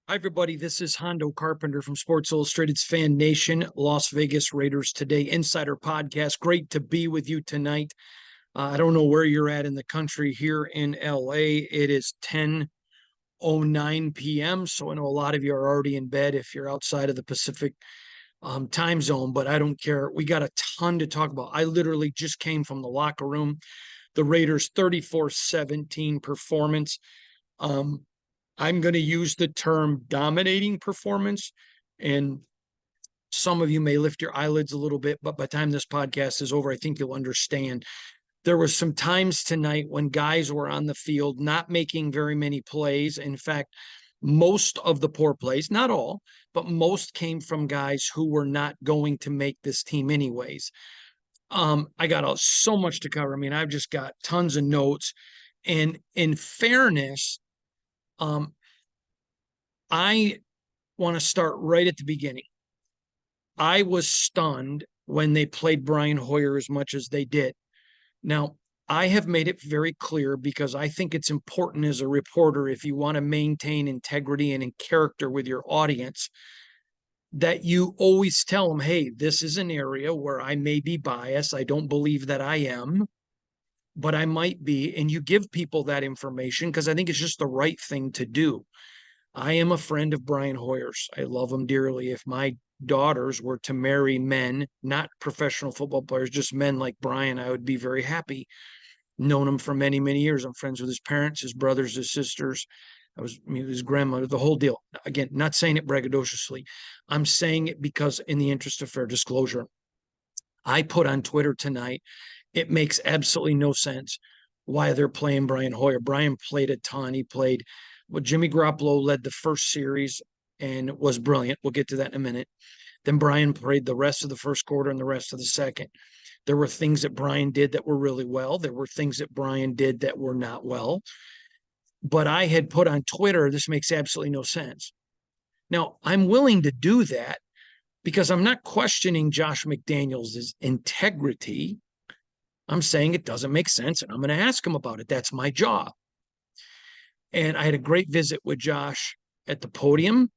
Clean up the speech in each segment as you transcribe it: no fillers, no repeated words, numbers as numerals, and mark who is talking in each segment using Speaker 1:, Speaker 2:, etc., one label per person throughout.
Speaker 1: Hi, everybody. This is Hondo Carpenter from Sports Illustrated's Fan Nation, Las Vegas Raiders Today Insider Podcast. Great to be with you tonight. I don't know where you're at in the country. Here in LA, it is 10:09 p.m. So I know a lot of you are already in bed if you're outside of the Pacific time zone, but I don't care. We got a ton to talk about. I literally just came from the locker room. The Raiders 34-17 performance. I'm going to use the term dominating performance, and some of you may lift your eyelids a little bit, but by the time this podcast is over, I think you'll understand. There were some times tonight when guys were on the field not making very many plays. In fact, most of the poor plays, not all, but most came from guys who were not going to make this team anyways. I got so much to cover. I mean, I've just got tons of notes. And in fairness, I want to start right at the beginning. I was stunned when they played Brian Hoyer as much as they did. Now, I have made it very clear because I think it's important as a reporter, if you want to maintain integrity and in character with your audience, that you always tell them, hey, this is an area where I may be biased. I don't believe that I am, but I might be. And you give people that information because I think it's just the right thing to do. I am a friend of Brian Hoyer's. I love him dearly. If my daughters were to marry men, not professional football players, just men like Brian, I would be very happy. Known him for many, many years. I'm friends with his parents, his brothers, his sisters. His grandmother, the whole deal. Again, not saying it braggadociously. I'm saying it because in the interest of fair disclosure, I put on Twitter tonight, it makes absolutely no sense why they're playing Brian Hoyer. Brian played a ton. He played Jimmy Garoppolo led the first series and was brilliant. We'll get to that in a minute. Then Brian played the rest of the first quarter and the rest of the second. There were things that Brian did that were really well. There were things that Brian did that were not well. But I had put on Twitter, this makes absolutely no sense. Now, I'm willing to do that because I'm not questioning Josh McDaniels' integrity. I'm saying it doesn't make sense, and I'm going to ask him about it. That's my job. And I had a great visit with Josh at the podium.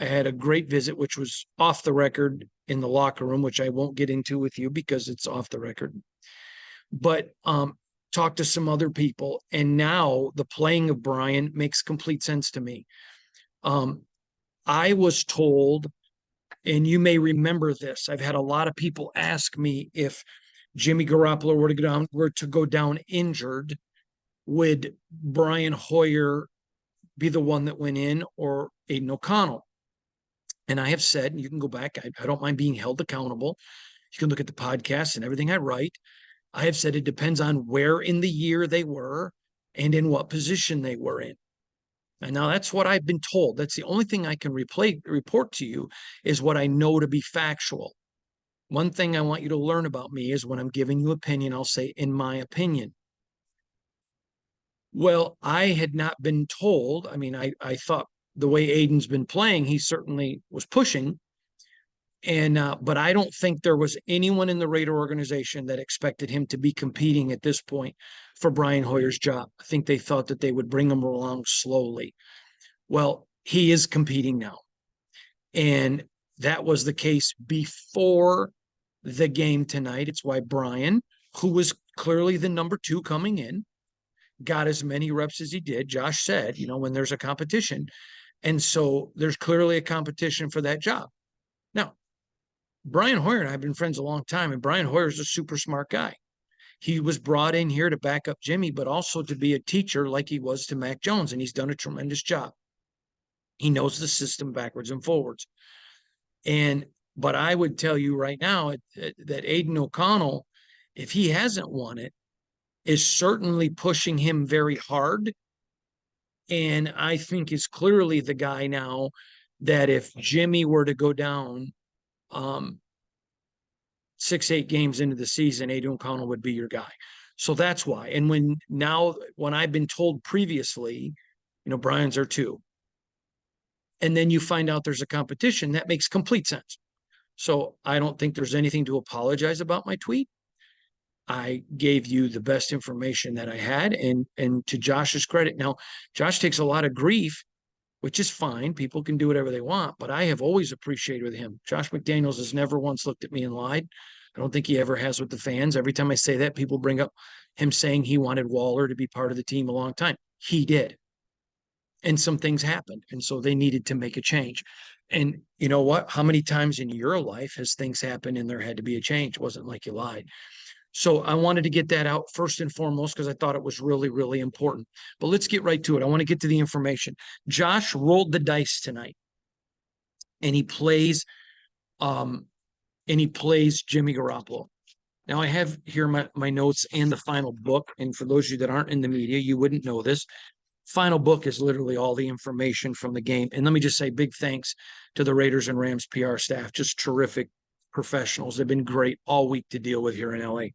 Speaker 1: I had a great visit, which was off the record in the locker room, which I won't get into with you because it's off the record. But talked to some other people, and now the playing of Brian makes complete sense to me. I was told, and you may remember this, I've had a lot of people ask me if Jimmy Garoppolo were to go down injured, would Brian Hoyer be the one that went in or Aiden O'Connell? And I have said, and you can go back, I don't mind being held accountable. You can look at the podcast and everything I write. I have said it depends on where in the year they were and in what position they were in. And now that's what I've been told. That's the only thing I can report to you is what I know to be factual. One thing I want you to learn about me is when I'm giving you opinion, I'll say, in my opinion. Well, I had not been told. I mean, I thought the way Aiden's been playing, he certainly was pushing. And but I don't think there was anyone in the Raider organization that expected him to be competing at this point for Brian Hoyer's job. I think they thought that they would bring him along slowly. Well, he is competing now. And that was the case before the game tonight. It's why Brian, who was clearly the number 2 coming in, got as many reps as he did. Josh said, when there's a competition. And so there's clearly a competition for that job. Now, Brian Hoyer and I have been friends a long time, and Brian Hoyer is a super smart guy. He was brought in here to back up Jimmy, but also to be a teacher like he was to Mac Jones, and he's done a tremendous job. He knows the system backwards and forwards. But I would tell you right now that Aiden O'Connell, if he hasn't won it, is certainly pushing him very hard. And I think is clearly the guy now that if Jimmy were to go down 6-8 games into the season, Aiden O'Connell would be your guy. So that's why. And when I've been told previously, Brian's are 2, and then you find out there's a competition, that makes complete sense. So I don't think there's anything to apologize about my tweet. I gave you the best information that I had, and to Josh's credit. Now, Josh takes a lot of grief which is fine. People can do whatever they want, but I have always appreciated him. Josh McDaniels has never once looked at me and lied. I don't think he ever has with the fans. Every time I say that, people bring up him saying he wanted Waller to be part of the team a long time. He did. And some things happened. And so they needed to make a change. And you know what? How many times in your life has things happened and there had to be a change? It wasn't like you lied. So I wanted to get that out first and foremost because I thought it was really, really important. But let's get right to it. I want to get to the information. Josh rolled the dice tonight, and he plays Jimmy Garoppolo. Now I have here my notes and the final book. And for those of you that aren't in the media, you wouldn't know this. Final book is literally all the information from the game. And let me just say big thanks to the Raiders and Rams PR staff, just terrific professionals. They've been great all week to deal with here in LA.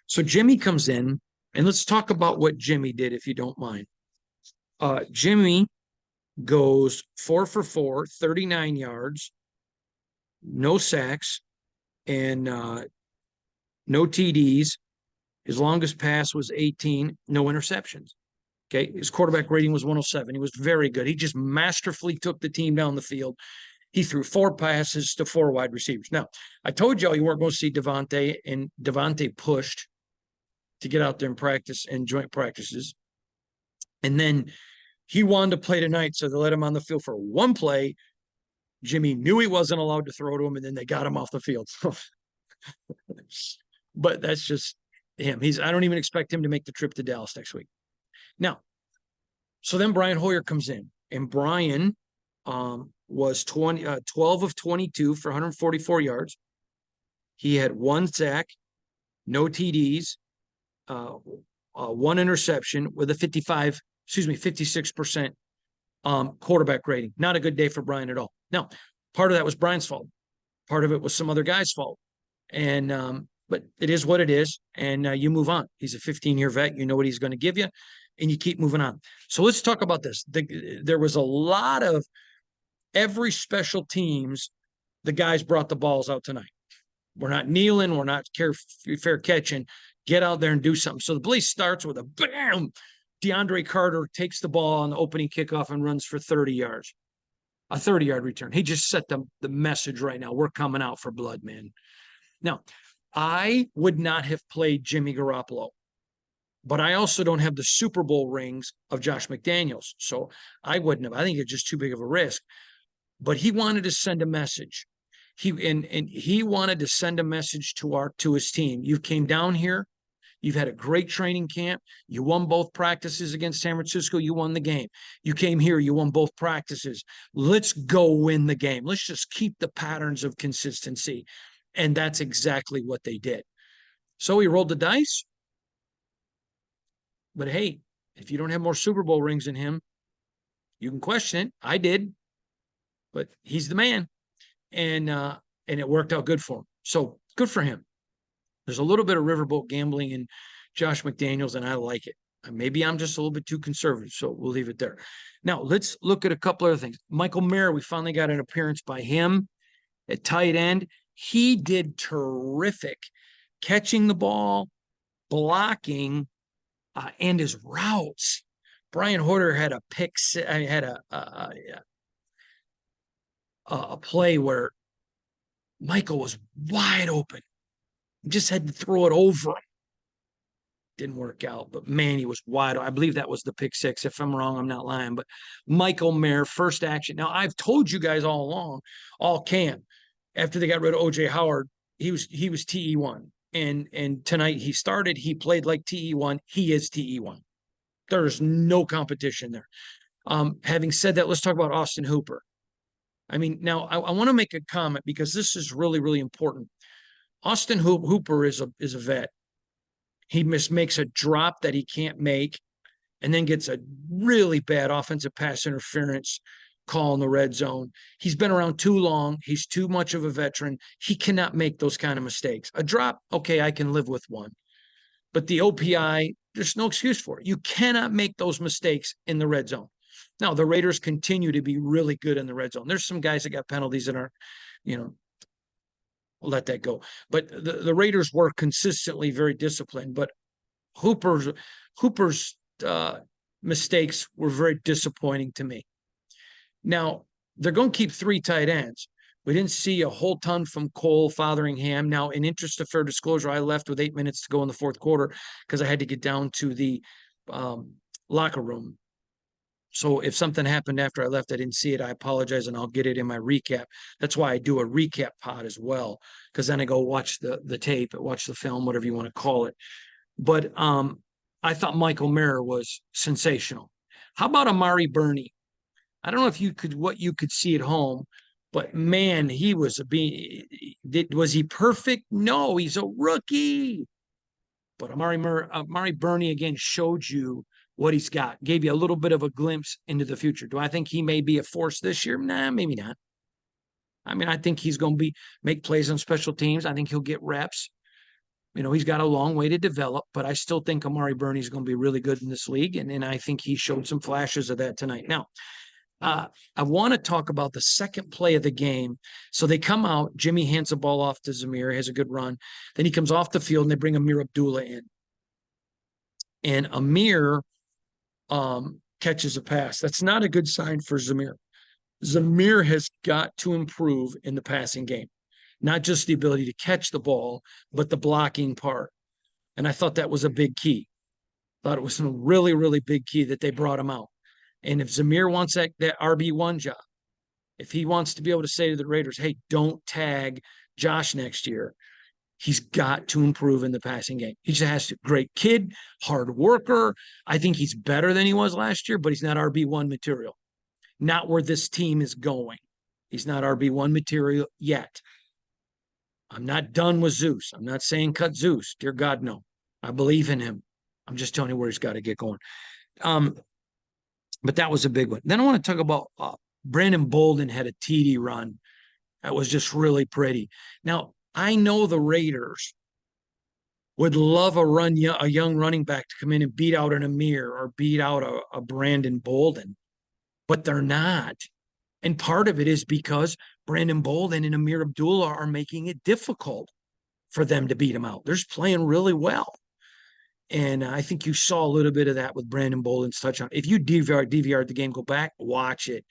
Speaker 1: So Jimmy comes in, and let's talk about what Jimmy did, if you don't mind. Jimmy goes 4 for 4, 39 yards, no sacks, and no TDs. His longest pass was 18, no interceptions. Okay, his quarterback rating was 107. He was very good. He just masterfully took the team down the field. He threw 4 passes to 4 wide receivers. Now, I told y'all you weren't going to see Davante, and Davante pushed to get out there and practice in joint practices. And then he wanted to play tonight, so they let him on the field for one play. Jimmy knew he wasn't allowed to throw to him, and then they got him off the field. But that's just him. I don't even expect him to make the trip to Dallas next week. Now, so then Brian Hoyer comes in, and Brian was 12 of 22 for 144 yards. He had 1 sack, no TDs, 1 interception with a 56% quarterback rating. Not a good day for Brian at all. Now, part of that was Brian's fault. Part of it was some other guy's fault. And but it is what it is, and you move on. He's a 15-year vet. You know what he's going to give you, and you keep moving on. So let's talk about this. There was a lot of every special teams, the guys brought the balls out tonight. We're not kneeling. We're not fair catching. Get out there and do something. So the play starts with a bam. DeAndre Carter takes the ball on the opening kickoff and runs for 30 yards. A 30-yard return. He just set the message right now. We're coming out for blood, man. Now, I would not have played Jimmy Garoppolo, but I also don't have the Super Bowl rings of Josh McDaniels. So I wouldn't have. I think it's just too big of a risk. But he wanted to send a message. He wanted to send a message to his team. You came down here. You've had a great training camp. You won both practices against San Francisco. You won the game. You came here. You won both practices. Let's go win the game. Let's just keep the patterns of consistency. And that's exactly what they did. So he rolled the dice. But hey, if you don't have more Super Bowl rings than him, you can question it. I did. But he's the man. And it worked out good for him. So good for him. There's a little bit of riverboat gambling in Josh McDaniels, and I like it. Maybe I'm just a little bit too conservative, so we'll leave it there. Now, let's look at a couple other things. Michael Mayer, we finally got an appearance by him at tight end. He did terrific catching the ball, blocking, and his routes. Brian Hoyer had a a play where Michael was wide open. He just had to throw it over him. Didn't work out, but man, he was wide. I believe that was the pick 6. If I'm wrong, I'm not lying. But Michael Mayer, first action. Now, I've told you guys all along, all camp, after they got rid of OJ Howard, he was TE1. And tonight he started, he played like TE1. He is TE1. There's no competition there. Having said that, let's talk about Austin Hooper. I mean, now I want to make a comment because this is really, really important. Austin Hooper is a vet. He makes a drop that he can't make and then gets a really bad offensive pass interference call in the red zone. He's been around too long. He's too much of a veteran. He cannot make those kind of mistakes. A drop, okay, I can live with one. But the OPI, there's no excuse for it. You cannot make those mistakes in the red zone. Now, the Raiders continue to be really good in the red zone. There's some guys that got penalties that are, we'll let that go. But the Raiders were consistently very disciplined. But Hooper's mistakes were very disappointing to me. Now, they're going to keep 3 tight ends. We didn't see a whole ton from Cole Fotheringham. Now, in interest of fair disclosure, I left with 8 minutes to go in the fourth quarter because I had to get down to the locker room. So if something happened after I left, I didn't see it, I apologize, and I'll get it in my recap. That's why I do a recap pod as well, because then I go watch the tape, watch the film, whatever you want to call it. But I thought Michael Mayer was sensational. How about Amari Burney? I don't know if you could what you could see at home, but man, he was was he perfect? No, he's a rookie. But Amari Burney again showed you what he's got, gave you a little bit of a glimpse into the future. Do I think he may be a force this year? Nah, maybe not. I mean, I think he's going to make plays on special teams. I think he'll get reps. You know, he's got a long way to develop, but I still think Amari Burney is going to be really good in this league. And I think he showed some flashes of that tonight. Now, I want to talk about the second play of the game. So they come out, Jimmy hands the ball off to Zamir, has a good run. Then he comes off the field and they bring Amir Abdullah in. And Amir catches a pass. That's not a good sign for Zamir. Zamir has got to improve in the passing game, not just the ability to catch the ball, but the blocking part. And I thought that was a big key. Thought it was a really, really big key that they brought him out. And if Zamir wants that RB1 job, if he wants to be able to say to the Raiders, hey, don't tag Josh next year, he's got to improve in the passing game. He just has to. Great kid, hard worker. I think he's better than he was last year, but he's not RB1 material. Not where this team is going. He's not RB1 material yet. I'm not done with Zeus. I'm not saying cut Zeus. Dear God, no. I believe in him. I'm just telling you where he's got to get going. But that was a big one. Then I want to talk about Brandon Bolden had a TD run. That was just really pretty. Now, I know the Raiders would love a young running back to come in and beat out an Amir or beat out a Brandon Bolden, but they're not. And part of it is because Brandon Bolden and Amir Abdullah are making it difficult for them to beat him out. They're just playing really well. And I think you saw a little bit of that with Brandon Bolden's touchdown. If you DVR the game, go back, watch it,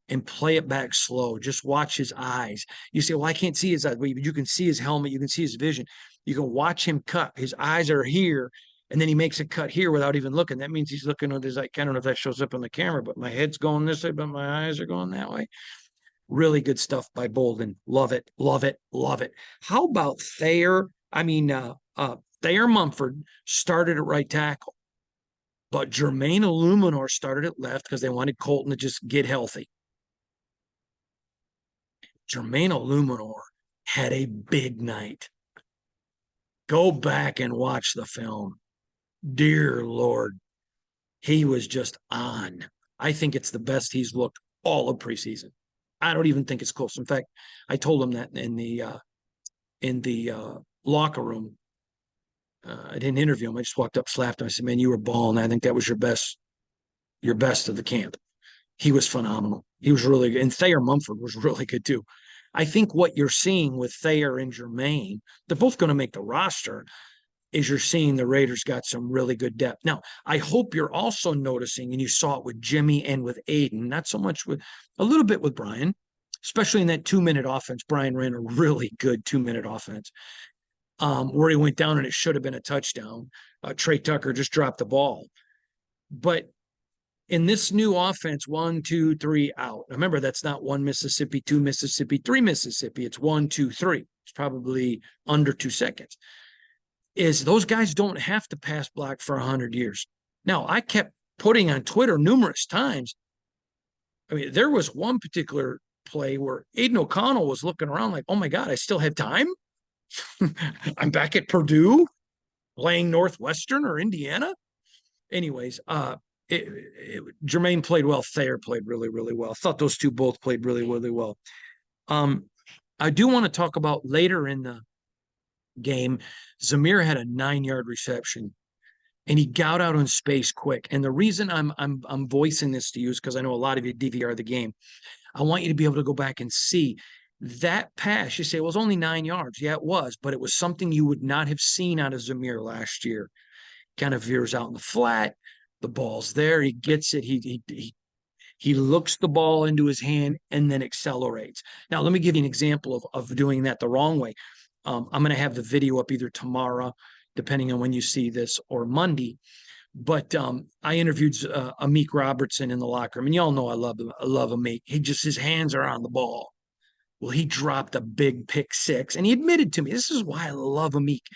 Speaker 1: and play it back slow. Just watch his eyes. You say, well, I can't see his eyes. Well, you can see his helmet. You can see his vision. You can watch him cut. His eyes are here, and then he makes a cut here without even looking. That means he's looking at his, like, I don't know if that shows up on the camera, but my head's going this way, but my eyes are going that way. Really good stuff by Bolden. Love it, love it, love it. How about Thayer? Thayer Mumford started at right tackle, but Jermaine Illuminor started at left because they wanted Colton to just get healthy. Jermaine Illuminor had a big night. Go back and watch the film. Dear Lord, he was just on. I think it's the best he's looked all of preseason. I don't even think it's close. In fact, I told him that in the locker room. I didn't interview him. I just walked up, slapped him. I said, man, you were balling. I think that was your best of the camp. He was phenomenal. He was really good. And Thayer Mumford was really good too. I think what you're seeing with Thayer and Jermaine, they're both going to make the roster, is you're seeing the Raiders got some really good depth. Now, I hope you're also noticing, and you saw it with Jimmy and with Aiden, not so much with, a little bit with Brian, especially in that 2-minute offense. Brian ran a really good 2-minute offense. Where he went down and it should have been a touchdown. Trey Tucker just dropped the ball. But in this new offense, 1, 2, 3 out. Remember, that's not 1 Mississippi, 2 Mississippi, 3 Mississippi. It's 1, 2, 3. It's probably under 2 seconds. Is those guys don't have to pass block for 100 years. Now, I kept putting on Twitter numerous times. I mean, there was one particular play where Aiden O'Connell was looking around like, oh my God, I still have time? I'm back at Purdue playing Northwestern or Indiana. Anyways, Jermaine played well. Thayer played really, really well. I thought those two both played really, really well. I do want to talk about later in the game, Zamir had a 9-yard reception and he got out on space quick. And the reason I'm voicing this to you is because I know a lot of you DVR the game. I want you to be able to go back and see that pass. You say, well, it was only 9 yards. Yeah, it was, but it was something you would not have seen out of Zamir last year. Kind of veers out in the flat. The ball's there. He gets it. He He looks the ball into his hand and then accelerates. Now, let me give you an example of doing that the wrong way. I'm going to have the video up either tomorrow, depending on when you see this, or Monday. But I interviewed Amik Robertson in the locker room, and y'all know I love him. I love Amik. His hands are on the ball. Well, he dropped a big pick six, and he admitted to me, this is why I love Amik.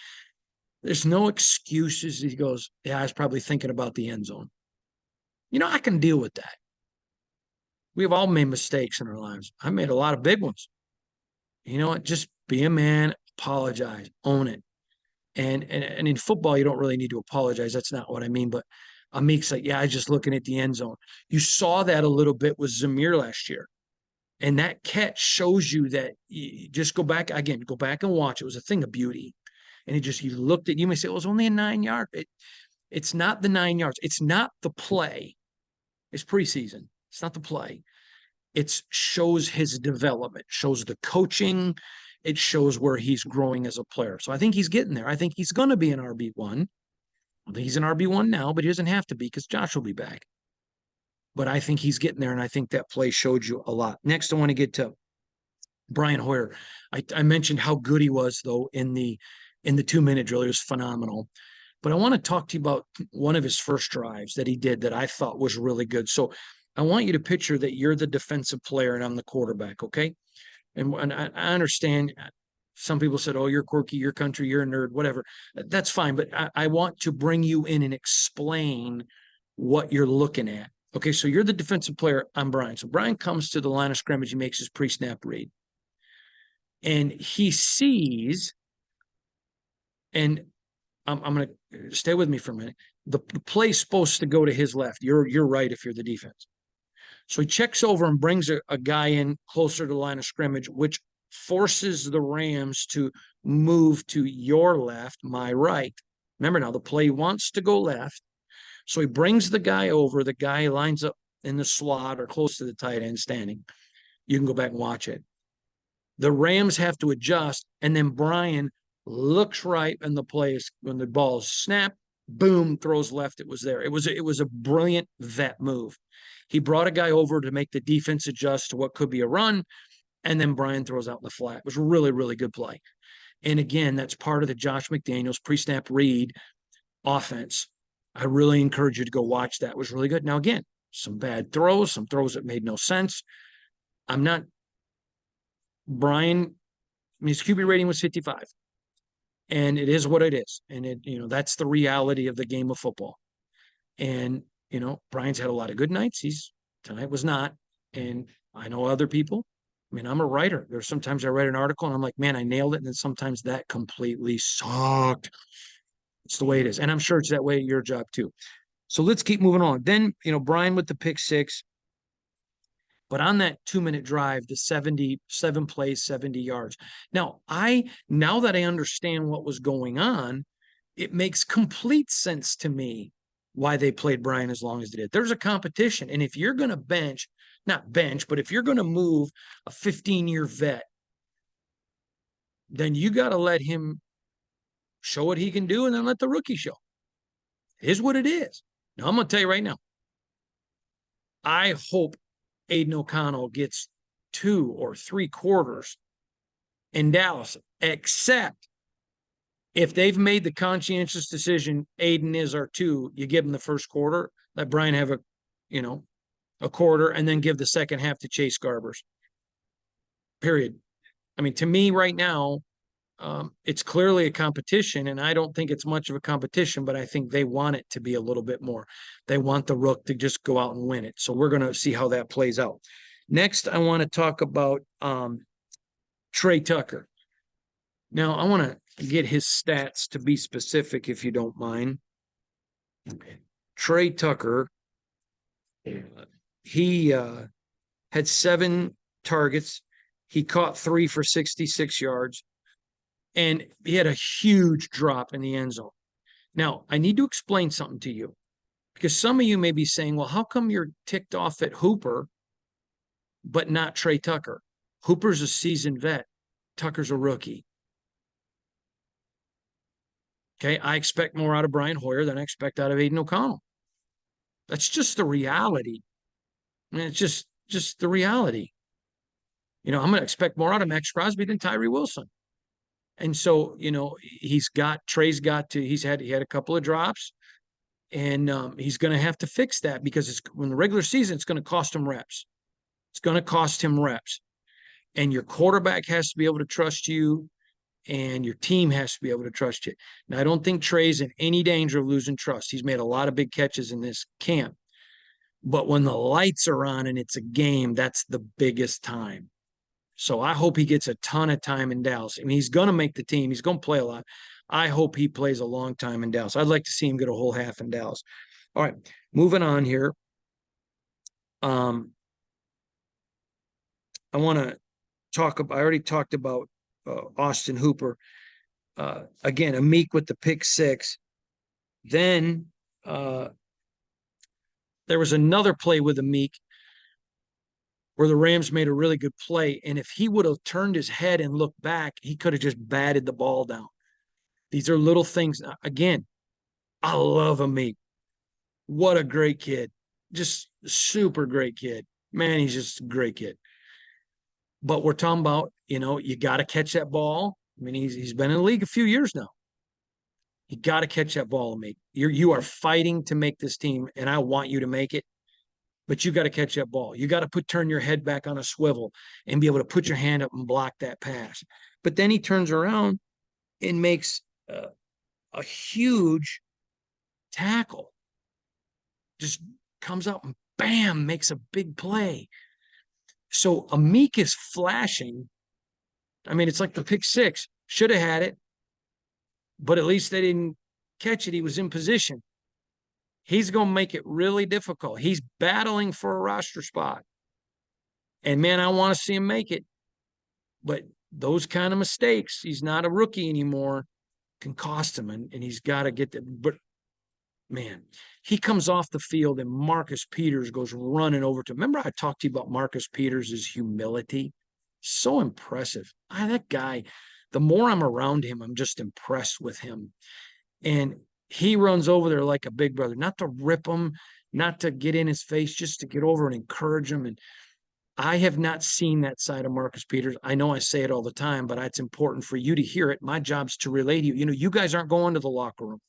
Speaker 1: There's no excuses. He goes, yeah, I was probably thinking about the end zone. I can deal with that. We've all made mistakes in our lives. I made a lot of big ones. You know what? Just be a man, apologize, own it. And in football, you don't really need to apologize. That's not what I mean. But Amik's like, yeah, I was just looking at the end zone. You saw that a little bit with Zamir last year. And that catch shows you that you just go back again, go back and watch. It was a thing of beauty. And he looked at, you may say, well, it was only a 9 yard. It's not the 9 yards. It's not the play. It's preseason. It's not the play. It shows his development, shows the coaching. It shows where he's growing as a player. So I think he's getting there. I think he's going to be an RB1. I think he's an RB1 now, but he doesn't have to be because Josh will be back. But I think he's getting there, and I think that play showed you a lot. Next, I want to get to Brian Hoyer. I mentioned how good he was, though, in the 2-minute drill. He was phenomenal. But I want to talk to you about one of his first drives that he did that I thought was really good. So I want you to picture that you're the defensive player and I'm the quarterback, okay? And I understand some people said, oh, you're quirky, your country, you're a nerd, whatever. That's fine. But I want to bring you in and explain what you're looking at. Okay, so you're the defensive player. I'm Brian. So Brian comes to the line of scrimmage. He makes his pre-snap read. And he sees, and I'm going to stay with me for a minute. The play's supposed to go to his left. You're right if you're the defense. So he checks over and brings a guy in closer to the line of scrimmage, which forces the Rams to move to your left, my right. Remember now, the play wants to go left. So he brings the guy over. The guy lines up in the slot or close to the tight end standing. You can go back and watch it. The Rams have to adjust, and then Brian looks right, and the play is when the ball is snapped, boom, throws left. It was there. It was a brilliant vet move. He brought a guy over to make the defense adjust to what could be a run, and then Brian throws out in the flat. It was a really, really good play. And again, that's part of the Josh McDaniels pre-snap read offense. I really encourage you to go watch that. It was really good. Now, again, some bad throws, some throws that made no sense. Brian, his QB rating was 55. And it is what it is. And that's the reality of the game of football. And, Brian's had a lot of good nights. Tonight was not. And I know other people. I mean, I'm a writer. There's sometimes I write an article and I'm like, man, I nailed it. And then sometimes that completely sucked. It's the way it is. And I'm sure it's that way at your job too. So let's keep moving on. Then, Brian with the pick six. But on that 2-minute drive, the 77 plays, 70 yards. Now that I understand what was going on, it makes complete sense to me why they played Brian as long as they did. There's a competition. And if you're going to not bench, but if you're going to move a 15-year vet, then you got to let him show what he can do and then let the rookie show. It is what it is. Now, I'm going to tell you right now, I hope Aiden O'Connell gets 2 or 3 quarters in Dallas, except if they've made the conscientious decision, Aiden is our 2, you give him the first quarter, let Brian have a quarter, and then give the second half to Chase Garbers. Period. I mean, to me right now, it's clearly a competition, and I don't think it's much of a competition, but I think they want it to be a little bit more. They want the rook to just go out and win it. So we're going to see how that plays out. Next, I want to talk about Tre Tucker. Now, I want to get his stats to be specific, if you don't mind. Okay. Tre Tucker, he had 7 targets. He caught 3 for 66 yards. And he had a huge drop in the end zone. Now, I need to explain something to you because some of you may be saying, well, how come you're ticked off at Hooper, but not Tre Tucker? Hooper's a seasoned vet. Tucker's a rookie. Okay, I expect more out of Brian Hoyer than I expect out of Aiden O'Connell. That's just the reality. I mean, it's just the reality. I'm going to expect more out of Max Crosby than Tyree Wilson. And so, he's had a couple of drops, and he's going to have to fix that, because when the regular season, it's going to cost him reps. It's going to cost him reps. And your quarterback has to be able to trust you, and your team has to be able to trust you. Now, I don't think Trey's in any danger of losing trust. He's made a lot of big catches in this camp. But when the lights are on and it's a game, that's the biggest time. So I hope he gets a ton of time in Dallas. I mean, he's going to make the team. He's going to play a lot. I hope he plays a long time in Dallas. I'd like to see him get a whole half in Dallas. All right, moving on here. I want to talk about, I already talked about Austin Hooper. Again, Amik with the pick six. Then there was another play with Amik where the Rams made a really good play. And if he would have turned his head and looked back, he could have just batted the ball down. These are little things. Again, I love Amik. What a great kid. Just super great kid. Man, he's just a great kid. But we're talking about, you got to catch that ball. I mean, he's been in the league a few years now. You got to catch that ball, Amik. You are fighting to make this team, and I want you to make it. But you got to catch that ball. You got to turn your head back on a swivel and be able to put your hand up and block that pass. But then he turns around and makes a huge tackle. Just comes up and bam, makes a big play. So Amik is flashing. I mean, it's like the pick six. Should have had it, but at least they didn't catch it. He was in position. He's going to make it really difficult. He's battling for a roster spot. And, man, I want to see him make it. But those kind of mistakes, he's not a rookie anymore, can cost him. And he's got to get that. But, man, he comes off the field and Marcus Peters goes running over to him. Remember I talked to you about Marcus Peters' humility? So impressive. That guy, the more I'm around him, I'm just impressed with him. And he runs over there like a big brother, not to rip him, not to get in his face, just to get over and encourage him. And I have not seen that side of Marcus Peters. I know I say it all the time, but it's important for you to hear it. My job's to relay to you. You guys aren't going to the locker room,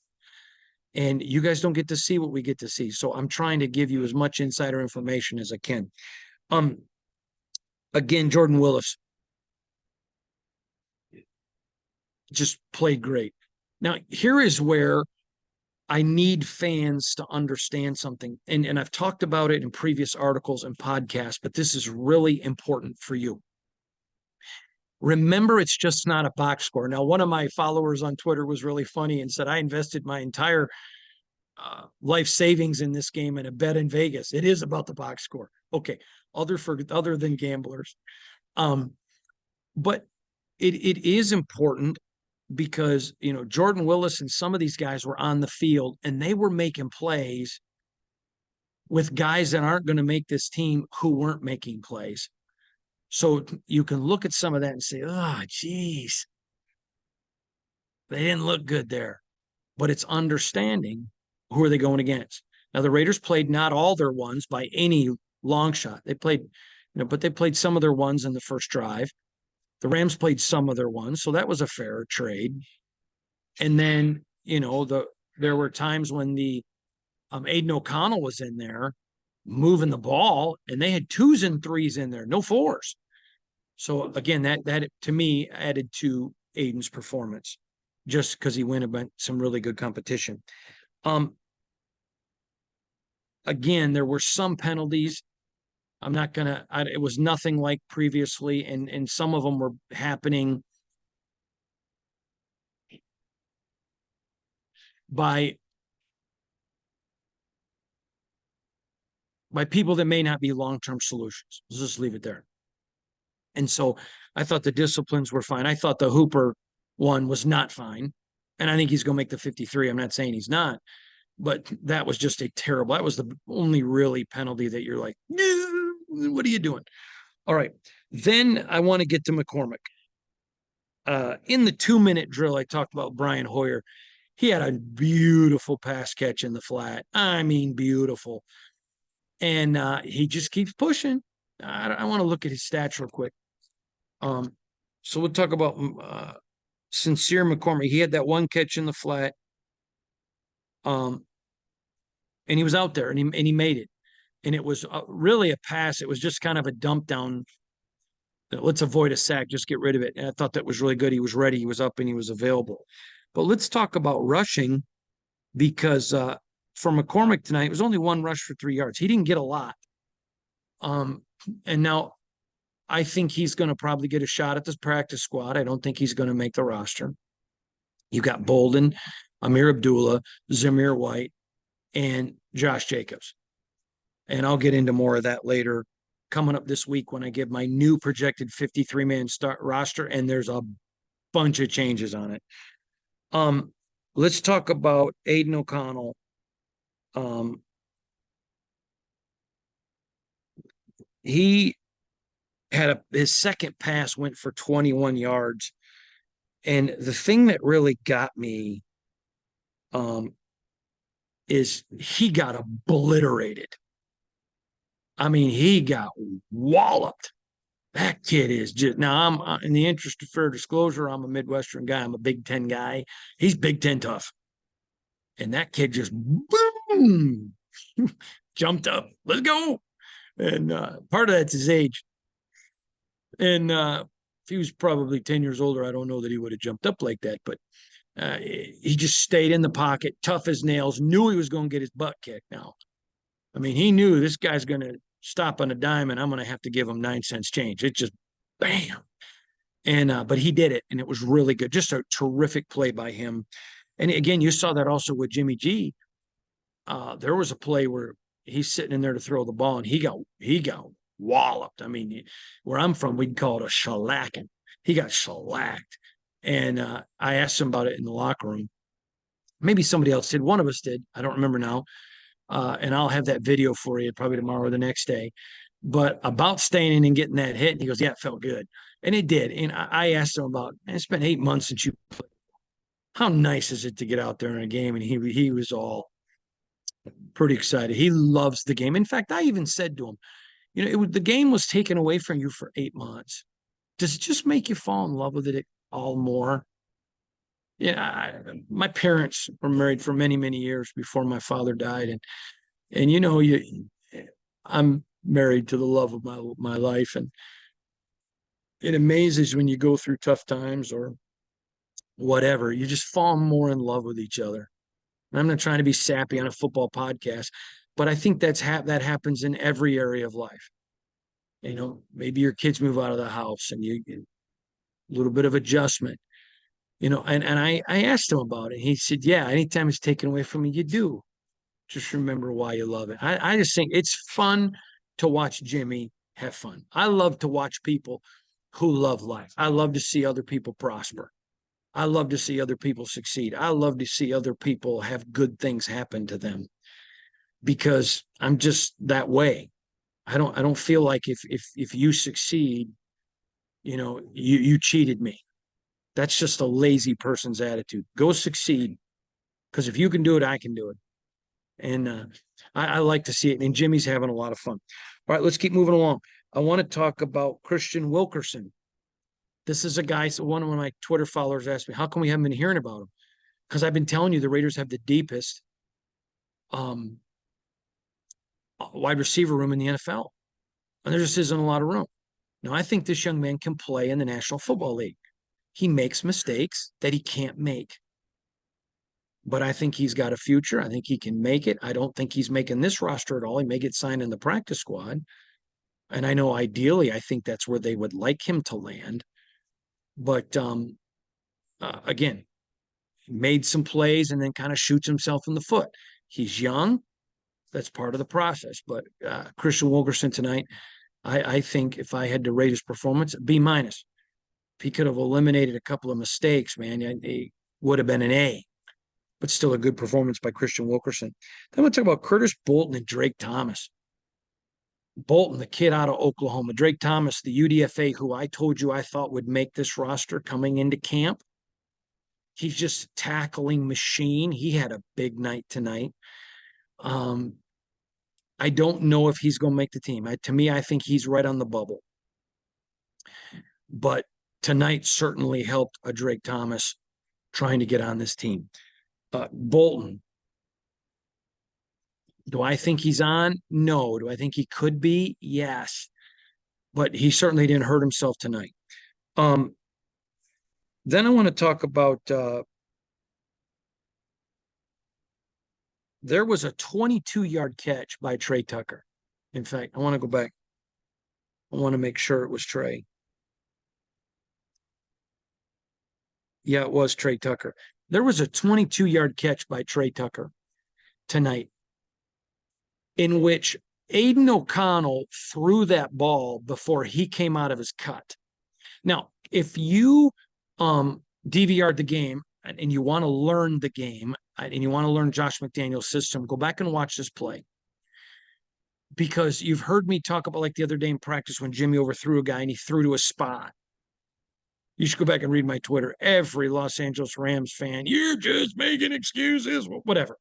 Speaker 1: and you guys don't get to see what we get to see. So I'm trying to give you as much insider information as I can. Again, Jordan Willis just played great. Now, here is where I need fans to understand something. And I've talked about it in previous articles and podcasts, but this is really important for you. Remember, it's just not a box score. Now, one of my followers on Twitter was really funny and said, I invested my entire life savings in this game and a bet in Vegas. It is about the box score. Okay. Other than gamblers. But it is important, because, Jordan Willis and some of these guys were on the field and they were making plays with guys that aren't going to make this team who weren't making plays. So you can look at some of that and say, oh, geez, they didn't look good there. But it's understanding who are they going against. Now, the Raiders played not all their ones by any long shot. They played, but they played some of their ones in the first drive. The Rams played some of their ones, so that was a fair trade. And then, there were times when the Aiden O'Connell was in there moving the ball, and they had 2s and 3s in there, no 4s. So again, that to me added to Aiden's performance, just because he went against some really good competition. Again, there were some penalties. It was nothing like previously, and some of them were happening by people that may not be long-term solutions. Let's just leave it there. And so I thought the disciplines were fine. I thought the Hooper one was not fine. And I think he's going to make the 53. I'm not saying he's not, but that was just that was the only really penalty that you're like, what are you doing? All right. Then I want to get to McCormick. In the 2-minute drill, I talked about Brian Hoyer. He had a beautiful pass catch in the flat. I mean, beautiful. and he just keeps pushing. I want to look at his stats real quick. So we'll talk about Sincere McCormick. He had that one catch in the flat, and he was out there, and he made it, and it was really a pass. It was just kind of a dump down. Let's avoid a sack, just get rid of it. And I thought that was really good. He was ready, he was up, and he was available. But let's talk about rushing, because for McCormick tonight, it was only one rush for 3 yards. He didn't get a lot. And now I think he's going to probably get a shot at this practice squad. I don't think he's going to make the roster. You got Bolden, Amir Abdullah, Zamir White, and Josh Jacobs. And I'll get into more of that later coming up this week when I give my new projected 53-man start roster, and there's a bunch of changes on it. Let's talk about Aiden O'Connell. He had his second pass went for 21 yards. And the thing that really got me is he got obliterated. I mean, he got walloped. That kid is just, now I'm in the interest of fair disclosure, I'm a Midwestern guy. I'm a Big Ten guy. He's Big Ten tough. And that kid just boom, jumped up. Let's go. And part of that's his age. And if he was probably 10 years older, I don't know that he would have jumped up like that. But he just stayed in the pocket, tough as nails, knew he was going to get his butt kicked now. I mean, he knew this guy's going to stop on a dime and I'm going to have to give him 9 cents change. It just bam. And but he did it, and it was really good. Just a terrific play by him. And again, you saw that also with Jimmy G. There was a play where he's sitting in there to throw the ball, and he got walloped. I mean, where I'm from, we'd call it a shellacking. He got shellacked. And I asked him about it in the locker room. Maybe somebody else did. One of us did. I don't remember now. And I'll have that video for you probably tomorrow or the next day. But about staying in and getting that hit, and he goes, yeah, it felt good. And it did. And I asked him about, it's been 8 months since you played. How nice is it to get out there in a game? And he was all pretty excited. He loves the game. In fact, I even said to him, the game was taken away from you for 8 months. Does it just make you fall in love with it all more? Yeah, my parents were married for many, many years before my father died. And I'm married to the love of my life. And it amazes when you go through tough times or whatever, you just fall more in love with each other. And I'm not trying to be sappy on a football podcast, but I think that happens in every area of life. Maybe your kids move out of the house and you a little bit of adjustment, and I asked him about it. He said, yeah, anytime it's taken away from you, you do. Just remember why you love it. I just think it's fun to watch Jimmy have fun. I love to watch people who love life. I love to see other people prosper. I love to see other people succeed. I love to see other people have good things happen to them, because I'm just that way. I don't feel like if you succeed, you cheated me. That's just a lazy person's attitude. Go succeed, because if you can do it, I can do it. And I like to see it. And Jimmy's having a lot of fun. All right, let's keep moving along. I want to talk about Christian Wilkerson. This is a guy, so one of my Twitter followers asked me, how come we haven't been hearing about him? Because I've been telling you the Raiders have the deepest wide receiver room in the NFL. And there just isn't a lot of room. Now, I think this young man can play in the National Football League. He makes mistakes that he can't make. But I think he's got a future. I think he can make it. I don't think he's making this roster at all. He may get signed in the practice squad. And I know ideally, I think that's where they would like him to land. But again, made some plays and then kind of shoots himself in the foot. He's young. That's part of the process. But Christian Wilkerson tonight, I think if I had to rate his performance, B-. If he could have eliminated a couple of mistakes, man, it would have been an A. But still a good performance by Christian Wilkerson. Then we'll talk about Curtis Bolton and Drake Thomas. Bolton, the kid out of Oklahoma. Drake Thomas, the UDFA, who I told you I thought would make this roster coming into camp. He's just a tackling machine. He had a big night tonight. I don't know if he's going to make the team. To me, I think he's right on the bubble. But tonight certainly helped a Drake Thomas trying to get on this team. Bolton, do I think he's on? No. Do I think he could be? Yes. But he certainly didn't hurt himself tonight. Then I want to talk about there was a 22-yard catch by Trey Tucker. In fact, I want to go back. I want to make sure it was Trey. Yeah, it was Trey Tucker. There was a 22-yard catch by Trey Tucker tonight in which Aiden O'Connell threw that ball before he came out of his cut. Now, if you DVR'd the game and you want to learn the game and you want to learn Josh McDaniel's system, go back and watch this play. Because you've heard me talk about like the other day in practice when Jimmy overthrew a guy and he threw to a spot. You should go back and read my Twitter. Every Los Angeles Rams fan, you're just making excuses, whatever.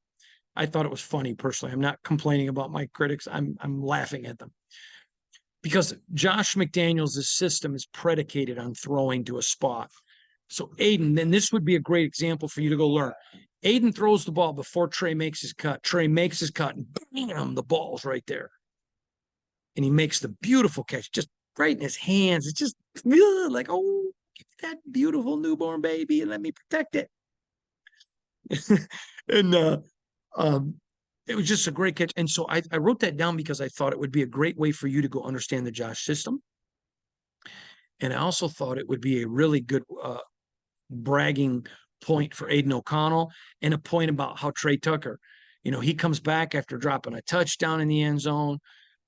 Speaker 1: I thought it was funny personally. I'm not complaining about my critics. I'm laughing at them. Because Josh McDaniels' system is predicated on throwing to a spot. So Aiden, then this would be a great example for you to go learn. Aiden throws the ball before Trey makes his cut. Trey makes his cut and bam, the ball's right there. And he makes the beautiful catch, just right in his hands. It's just like, oh, give that beautiful newborn baby and let me protect it. And it was just a great catch. And so I wrote that down because I thought it would be a great way for you to go understand the Josh system. And I also thought it would be a really good bragging point for Aiden O'Connell and a point about how Trey Tucker, he comes back after dropping a touchdown in the end zone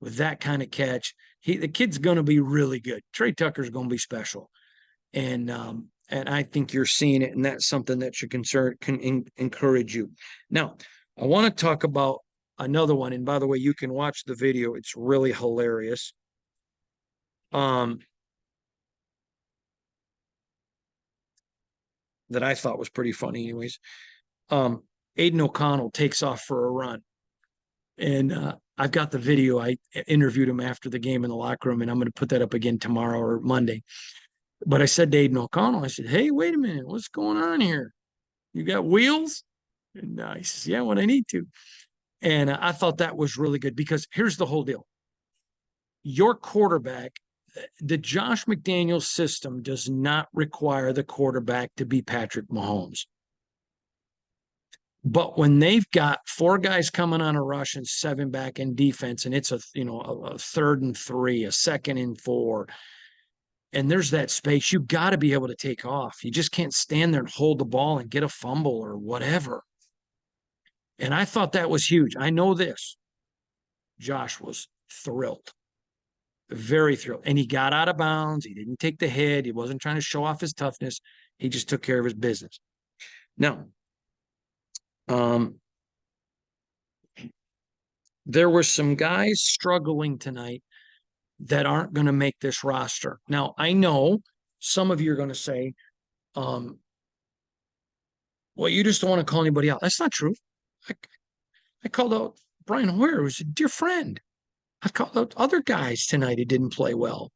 Speaker 1: with that kind of catch. The kid's going to be really good. Trey Tucker's going to be special. And I think you're seeing it, and that's something that should encourage you. Now, I want to talk about another one. And by the way, you can watch the video. It's really hilarious. That I thought was pretty funny anyways. Aiden O'Connell takes off for a run. And I've got the video. I interviewed him after the game in the locker room, and I'm going to put that up again tomorrow or Monday. But I said to Aiden O'Connell, I said, hey, wait a minute. What's going on here? You got wheels? And he says, yeah, when I need to. And I thought that was really good because here's the whole deal. Your quarterback, the Josh McDaniels system does not require the quarterback to be Patrick Mahomes. But when they've got 4 guys coming on a rush and 7 back in defense, and it's a 3rd and 3, a 2nd and 4, and there's that space, you got to be able to take off. You just can't stand there and hold the ball and get a fumble or whatever. And I thought that was huge. I know this. Josh was thrilled, very thrilled. And he got out of bounds. He didn't take the hit. He wasn't trying to show off his toughness. He just took care of his business. Now, there were some guys struggling tonight that aren't going to make this roster. Now, I know some of you are going to say, well, you just don't want to call anybody out. That's not true. I called out Brian Hoyer, who's a dear friend. I called out other guys tonight who didn't play well.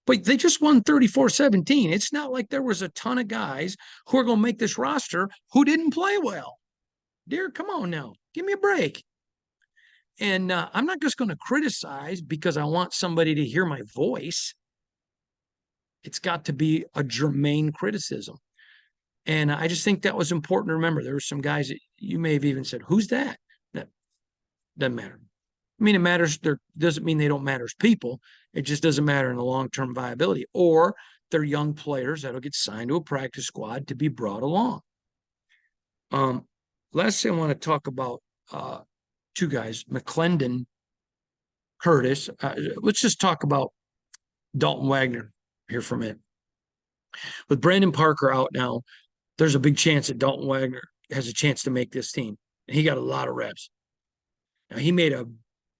Speaker 1: But they just won 34-17. It's not like there was a ton of guys who are going to make this roster who didn't play well. Dear, come on now. Give me a break. And I'm not just going to criticize because I want somebody to hear my voice. It's got to be a germane criticism. And I just think that was important to remember. There were some guys that you may have even said, who's that? That doesn't matter. I mean, it matters. There doesn't mean they don't matter as people. It just doesn't matter in the long-term viability. Or they're young players that'll get signed to a practice squad to be brought along. Last thing I want to talk about 2 guys, McClendon, Curtis. Let's just talk about Dalton Wagner here for a minute. With Brandon Parker out now, there's a big chance that Dalton Wagner has a chance to make this team. And he got a lot of reps. Now, he made a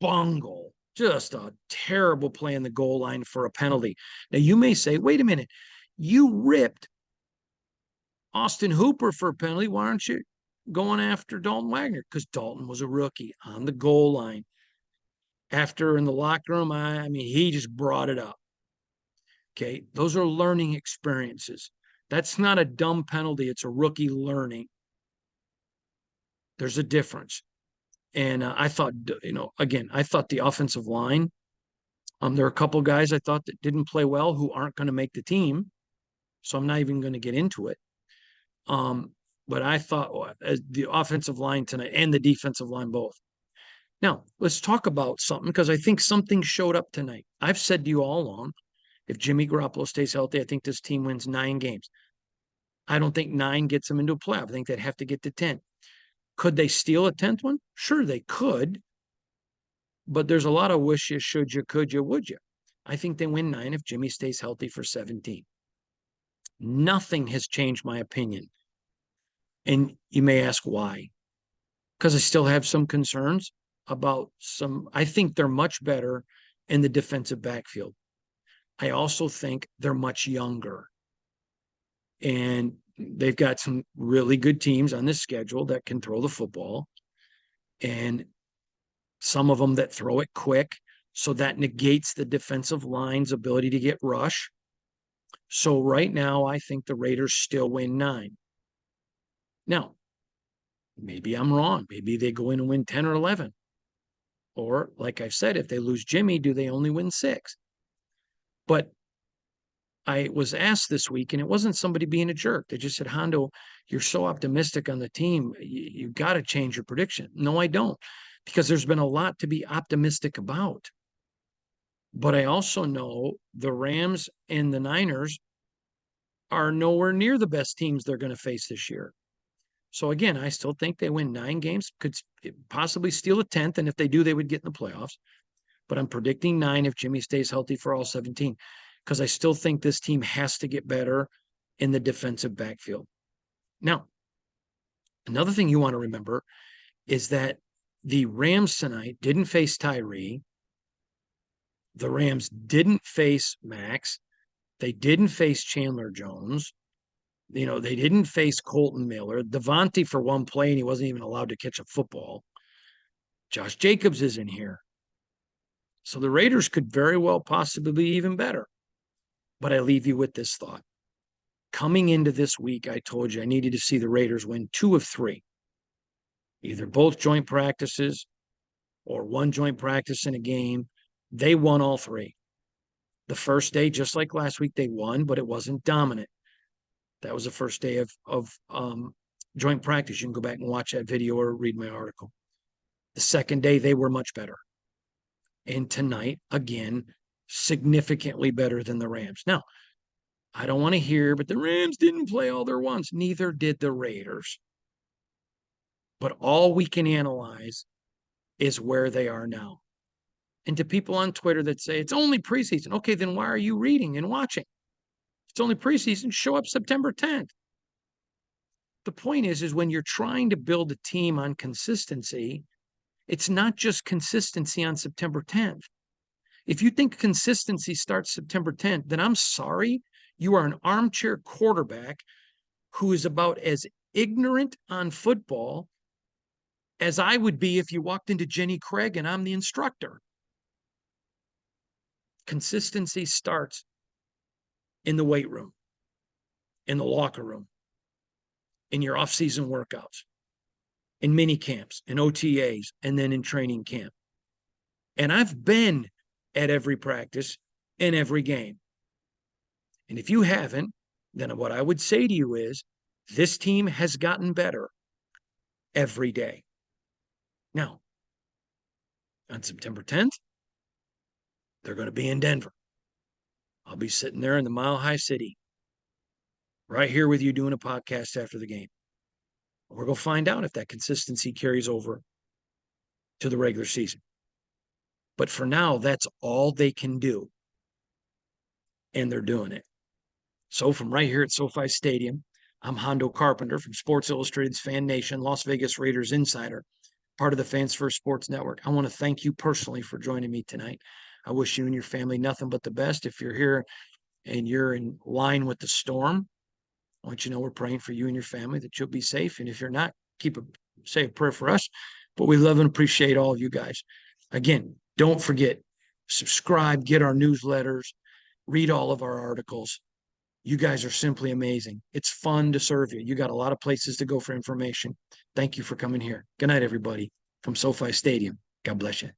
Speaker 1: bungle, just a terrible play in the goal line for a penalty. Now, you may say, wait a minute, you ripped Austin Hooper for a penalty. Why aren't you going after Dalton Wagner? Because Dalton was a rookie on the goal line. after in the locker room, I mean, he just brought it up. Okay. Those are learning experiences. That's not a dumb penalty. It's a rookie learning. There's a difference. And I thought, again, I thought the offensive line, there are a couple guys I thought that didn't play well who aren't going to make the team. So I'm not even going to get into it. But I thought the offensive line tonight and the defensive line both. Now, let's talk about something because I think something showed up tonight. I've said to you all along, if Jimmy Garoppolo stays healthy, I think this team wins 9 games. I don't think 9 gets them into a playoff. I think they'd have to get to 10. Could they steal a 10th one? Sure, they could. But there's a lot of wish you, should you, could you, would you. I think they win 9 if Jimmy stays healthy for 17. Nothing has changed my opinion. And you may ask why. Because I still have some concerns about I think they're much better in the defensive backfield. I also think they're much younger. And they've got some really good teams on this schedule that can throw the football. And some of them that throw it quick. So that negates the defensive line's ability to get rush. So right now, I think the Raiders still win 9. Now, maybe I'm wrong. Maybe they go in and win 10 or 11. Or, like I've said, if they lose Jimmy, do they only win 6? But I was asked this week, and it wasn't somebody being a jerk. They just said, Hondo, you're so optimistic on the team. You got to change your prediction. No, I don't, because there's been a lot to be optimistic about. But I also know the Rams and the Niners are nowhere near the best teams they're going to face this year. So again, I still think they win 9 games, could possibly steal a 10th. And if they do, they would get in the playoffs. But I'm predicting 9 if Jimmy stays healthy for all 17, because I still think this team has to get better in the defensive backfield. Now, another thing you want to remember is that the Rams tonight didn't face Tyree. The Rams didn't face Max. They didn't face Chandler Jones. They didn't face Colton Miller. Devontae for one play, and he wasn't even allowed to catch a football. Josh Jacobs isn't here. So the Raiders could very well possibly be even better. But I leave you with this thought. Coming into this week, I told you I needed to see the Raiders win 2 of 3. Either both joint practices or one joint practice in a game. They won all 3. The first day, just like last week, they won, but it wasn't dominant. That was the first day of joint practice. You can go back and watch that video or read my article. The second day, they were much better. And tonight, again, significantly better than the Rams. Now, I don't want to hear, but the Rams didn't play all their ones. Neither did the Raiders. But all we can analyze is where they are now. And to people on Twitter that say, it's only preseason. Okay, then why are you reading and watching? It's only preseason. Show up September 10th. The point is when you're trying to build a team on consistency, it's not just consistency on September 10th. If you think consistency starts September 10th, then I'm sorry, you are an armchair quarterback who is about as ignorant on football as I would be if you walked into Jenny Craig and I'm the instructor. Consistency starts in the weight room, in the locker room, in your off-season workouts, in mini camps, in OTAs, and then in training camp. And I've been at every practice and every game. And if you haven't, then what I would say to you is this team has gotten better every day. Now, on September 10th, they're going to be in Denver. I'll be sitting there in the Mile High City, right here with you doing a podcast after the game. We're going to find out if that consistency carries over to the regular season. But for now, that's all they can do. And they're doing it. So from right here at SoFi Stadium, I'm Hondo Carpenter from Sports Illustrated's Fan Nation, Las Vegas Raiders Insider, part of the Fans First Sports Network. I want to thank you personally for joining me tonight. I wish you and your family nothing but the best. If you're here and you're in line with the storm, I want you to know we're praying for you and your family that you'll be safe. And if you're not, say a prayer for us. But we love and appreciate all of you guys. Again, Don't forget, subscribe, get our newsletters, read all of our articles. You guys are simply amazing. It's fun to serve you. You got a lot of places to go for information. Thank you for coming here. Good night, everybody, from SoFi Stadium. God bless you.